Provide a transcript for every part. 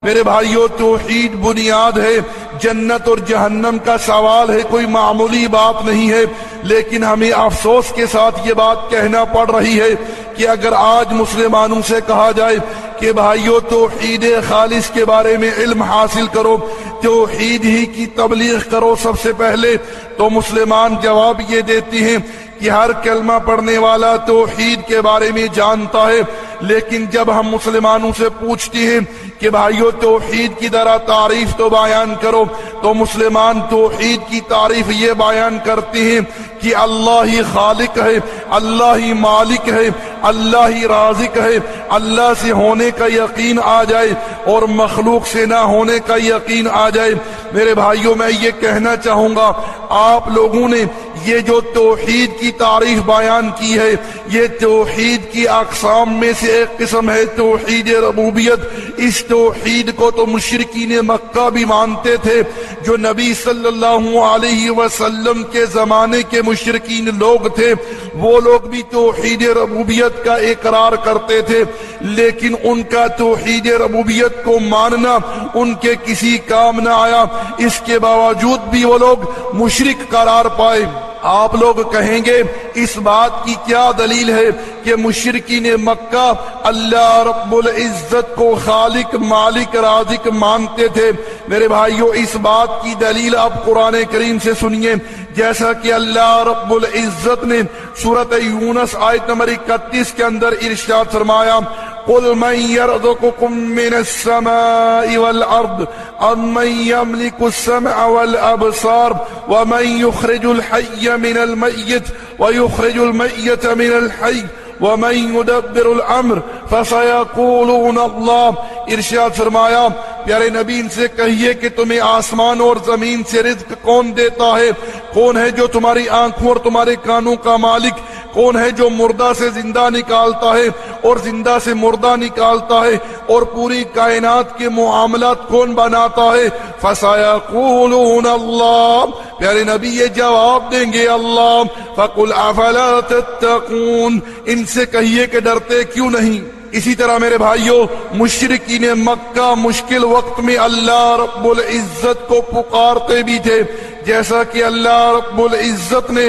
میرے بھائیو توحید بنیاد ہے، جنت اور جہنم کا سوال ہے، کوئی معمولی بات نہیں ہے، لیکن ہمیں افسوس کے ساتھ یہ بات کہنا پڑ رہی ہے کہ اگر آج مسلمانوں سے کہا جائے کہ بھائیو توحید خالص کے بارے میں علم حاصل کرو، توحید ہی کی تبلیغ کرو سب سے پہلے، تو مسلمان جواب یہ دیتے ہیں کہ ہر کلمہ پڑھنے والا توحید کے بارے میں جانتا ہے، لیکن جب ہم مسلمانوں سے پوچھتے ہیں کہ بھائیو توحید کی ذرا تعریف تو بیان کرو، تو مسلمان توحید کی تعریف یہ بیان کرتے ہیں کہ اللہ ہی خالق ہے، اللہ ہی مالک ہے، اللہ ہی رازق ہے، اللہ سے ہونے کا یقین آ جائے اور مخلوق سے نہ ہونے کا یقین آ جائے۔ میرے بھائیوں میں یہ کہنا چاہوں گا، آپ لوگوں نے یہ جو توحید کی تعریف بیان کی ہے، یہ توحید کی اقسام میں سے ایک قسم ہے توحید ربوبیت۔ اس توحید کو تو مشرکین مکہ بھی مانتے تھے، جو نبی صلی اللہ علیہ وسلم کے زمانے کے مشرکین لوگ تھے، وہ لوگ بھی توحید ربوبیت کا اقرار کرتے تھے، لیکن ان کا توحید ربوبیت کو ماننا ان کے کسی کام نہ آیا، اس کے باوجود بھی وہ لوگ مشرک قرار پائے۔ آپ لوگ کہیں گے اس بات کی کیا دلیل ہے کہ مشرکین مکہ اللہ رب العزت کو خالق مالک رازق مانتے تھے؟ میرے بھائیو اس بات کی دلیل آپ قرآن کریم سے سنیے، جیسا کہ اللہ رب العزت نے سورۃ یونس آیت نمبر 31 کے اندر ارشاد فرمایا، قل من يرزقكم من السماء والأرض أمن يملك السمع والأبصار ومن يخرج الحي من الميت ويخرج الميت من الحي ومن يدبر الأمر فسيقولون الله۔ ارشاد فرمایا پیارے نبی ان سے کہیے کہ تمہیں آسمان اور زمین سے رزق کون دیتا ہے؟ کون ہے جو تمہاری آنکھوں اور تمہارے کانوں کا مالک؟ کون ہے جو مردہ سے زندہ نکالتا ہے اور زندہ سے مردہ نکالتا ہے؟ اور پوری کائنات کے معاملات کون بناتا ہے؟ فَسَيَقُولُونَ اللَّهُ۔ پیارے نبی یہ جواب دیں گے اللہ۔ فَقُلْ أَفَلَا تَتَّقُونَ۔ ان سے کہیے کہ ڈرتے کیوں نہیں؟ اسی طرح میرے بھائیوں مشرکین مکہ مشکل وقت میں اللہ رب العزت کو پکارتے بھی تھے، جیسا کہ اللہ رب العزت نے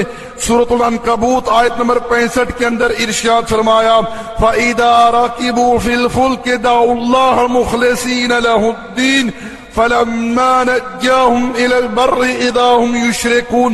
سورۃ العنکبوت آیت نمبر 65 کے اندر ارشاد فرمایا، فَإِذَا رَكِبُوا فِي الْفُلْكِ دَعُوا اللَّهَ مُخْلِصِينَ لَهُ الدِّينَ فَلَمَّا نَجَّاهُمْ إِلَى الْبَرِّ إِذَا هُمْ يُشْرِكُونَ۔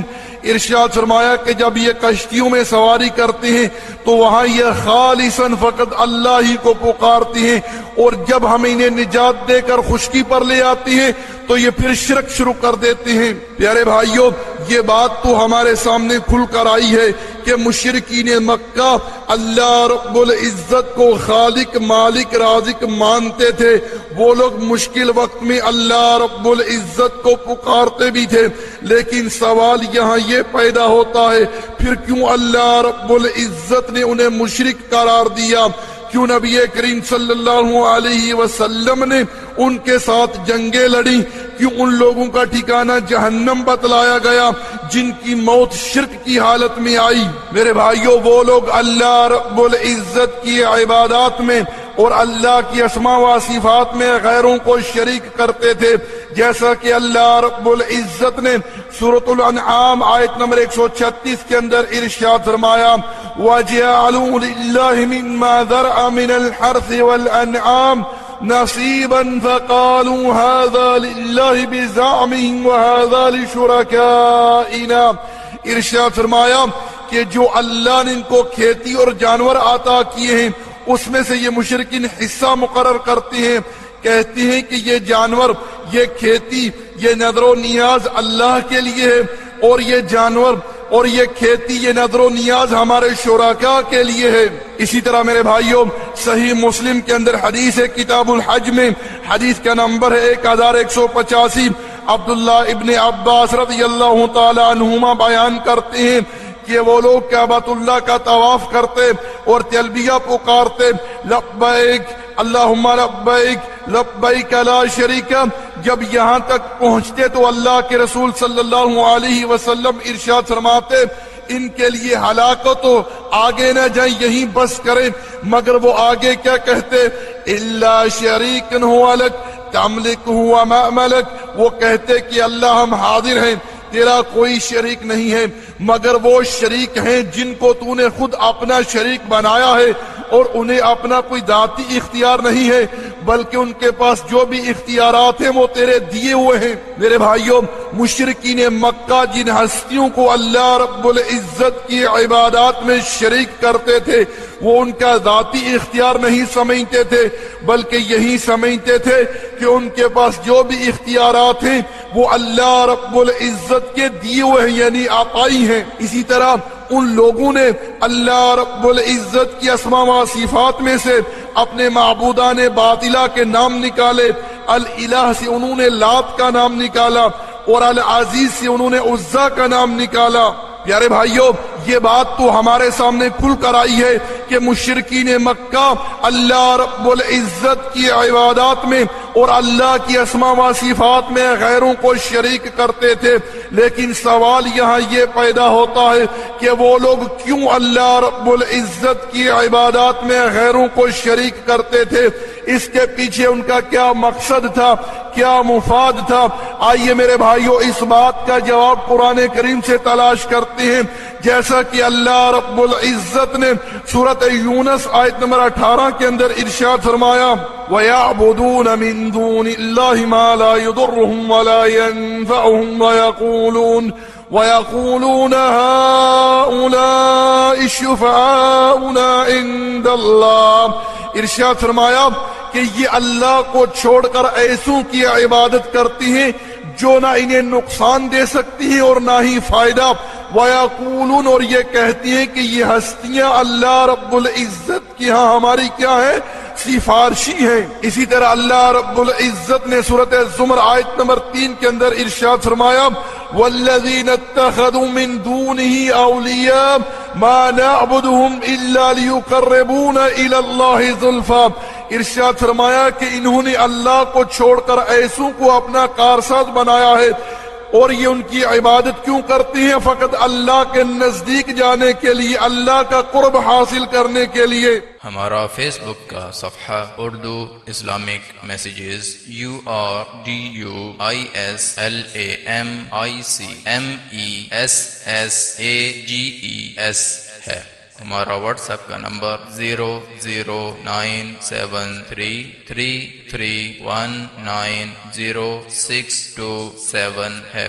ارشاد فرمایا کہ جب یہ کشتیوں میں سواری کرتے ہیں تو وہاں یہ خالصاً فقط اللہ ہی کو پکارتے ہیں، اور جب ہم انہیں نجات دے کر خشکی پر لے آتی ہیں تو یہ پھر شرک شروع کر دیتے ہیں۔ پیارے بھائیوں یہ بات تو ہمارے سامنے کھل کر آئی ہے کہ مشرکین مکہ اللہ رب العزت کو خالق مالک رازق مانتے تھے، وہ لوگ مشکل وقت میں اللہ رب العزت کو پکارتے بھی تھے، لیکن سوال یہاں یہ پیدا ہوتا ہے پھر کیوں اللہ رب العزت نے انہیں مشرک قرار دیا؟ کیوں نبی کریم صلی اللہ علیہ وسلم نے ان کے ساتھ جنگیں لڑی؟ کیوں ان لوگوں کا ٹھکانہ جہنم بتلایا گیا جن کی موت شرک کی حالت میں آئی؟ میرے بھائیوں وہ لوگ اللہ رب العزت کی عبادات میں اور اللہ کی اسماء و صفات میں غیروں کو شریک کرتے تھے، جیسا کہ اللہ رب العزت نے سورۃ الانعام آیت نمبر 136 کے اندر ارشاد فرمایا، وَجَعَلُوا لِلَّهِ مِمَّا ذَرَأَ مِنَ الْحَرْثِ وَالْأَنْعَامِ نَصِيبًا فَقَالُوا هَذَا لِلَّهِ بِزَعْمِهِمْ وَهَذَا لِشُرَكَائِنَا۔ ارشاد فرمایا کہ جو اللہ نے ان کو کھیتی اور جانور عطا کیے ہیں اس میں سے یہ مشرکین حصہ مقرر کرتے ہیں، کہتے ہیں کہ یہ جانور یہ کھیتی یہ نظر و نیاز اللہ کے لیے ہے، اور یہ جانور اور یہ کھیتی یہ نظر و نیاز ہمارے شرکاء کے لیے ہے۔ اسی طرح میرے بھائیوں صحیح مسلم کے اندر حدیث ہے کتاب الحج میں، حدیث کا نمبر ہے 1185، عبداللہ ابن عباس رضی اللہ تعالی عنہما بیان کرتے ہیں کہ وہ لوگ کعبۃ اللہ کا طواف کرتے اور تلبیہ پکارتے، لبیک اللہم لبیک لبیک لا شریک۔ جب یہاں تک پہنچتے تو اللہ کے رسول صلی اللہ علیہ وسلم ارشاد فرماتے ان کے لیے ہلاکت ہو، آگے نہ جائیں یہیں بس کریں، مگر وہ آگے کیا کہتے، الا شریکن ہو لک، تملکہ وما ملک، وہ کہتے کہ اللہ ہم حاضر ہیں، تیرا کوئی شریک نہیں ہے مگر وہ شریک ہیں جن کو تو نے خود اپنا شریک بنایا ہے، اور انہیں اپنا کوئی ذاتی اختیار نہیں ہے بلکہ ان کے پاس جو بھی اختیارات ہیں وہ تیرے دیے ہوئے ہیں۔ میرے بھائیوں، مشرکین مکہ جن ہستیوں کو اللہ رب العزت کی عبادات میں شریک کرتے تھے وہ ان کا ذاتی اختیار نہیں سمجھتے تھے بلکہ یہی سمجھتے تھے کہ ان کے پاس جو بھی اختیارات ہیں وہ اللہ رب العزت کے دیے ہوئے ہیں، یعنی عطائی ہیں۔ اسی طرح ان لوگوں نے اللہ رب العزت کی اسماء و صفات میں سے اپنے معبودان باطلہ کے نام نکالے۔ الالہ سے انہوں نے لات کا نام نکالا اور العزیز سے انہوں نے عزا کا نام نکالا۔ پیارے بھائیوں، یہ بات تو ہمارے سامنے کھل کر آئی ہے کہ مشرکین مکہ اللہ رب العزت کی عبادات میں اور اللہ کی اسماء و صفات میں غیروں کو شریک کرتے تھے، لیکن سوال یہاں یہ پیدا ہوتا ہے کہ وہ لوگ کیوں اللہ رب العزت کی عبادات میں غیروں کو شریک کرتے تھے؟ اس کے پیچھے ان کا کیا مقصد تھا، کیا مفاد تھا؟ آئیے میرے بھائیوں اس بات کا جواب قرآن کریم سے تلاش کرتے ہیں، جیسا کہ اللہ رب العزت نے سورۃ یونس آیت نمبر 18 کے اندر ارشاد فرمایا، وَيَعْبُدُونَ مِن دُونِ اللَّهِ مَا لَا يُضُرُّهُمْ وَلَا يَنفَعُهُمْ وَيَقُولُونَ هَؤُلَاءِ شُفَعَاؤُنَا عِندَ اللَّهِ۔ ارشاد فرمایا کہ یہ اللہ کو چھوڑ کر ایسوں کی عبادت کرتی ہیں جو نہ انہیں نقصان دے سکتی ہیں اور نہ ہی فائدہ۔ وَيَقُولُونَ، اور یہ کہتی ہیں کہ یہ ہستیاں اللہ رب العزت کی ہاں ہماری کیا ہے؟ سفارشی ہیں۔ اسی طرح اللہ رب العزت نے سورۃ الزمر آیت نمبر 3 کے اندر ارشاد فرمایا، وَالَّذِينَ اتَّخَذُوا مِن دُونِهِ أَوْلِيَاءَ مَا نَعْبُدُهُمْ إِلَّا لِيُقَرِّبُونَ إِلَى اللَّهِ زُلْفَىٰ۔ ارشاد فرمایا کہ انہوں نے اللہ کو چھوڑ کر ایسوں کو اپنا کارساز بنایا ہے، اور یہ ان کی عبادت کیوں کرتی ہیں؟ فقط اللہ کے نزدیک جانے کے لیے، اللہ کا قرب حاصل کرنے کے لیے۔ ہمارا فیس بک کا صفحہ اردو اسلامک میسیجز URDUISLAMICMESSAGES ہے۔ ہمارا واٹس ایپ کا نمبر 0097333190627 ہے۔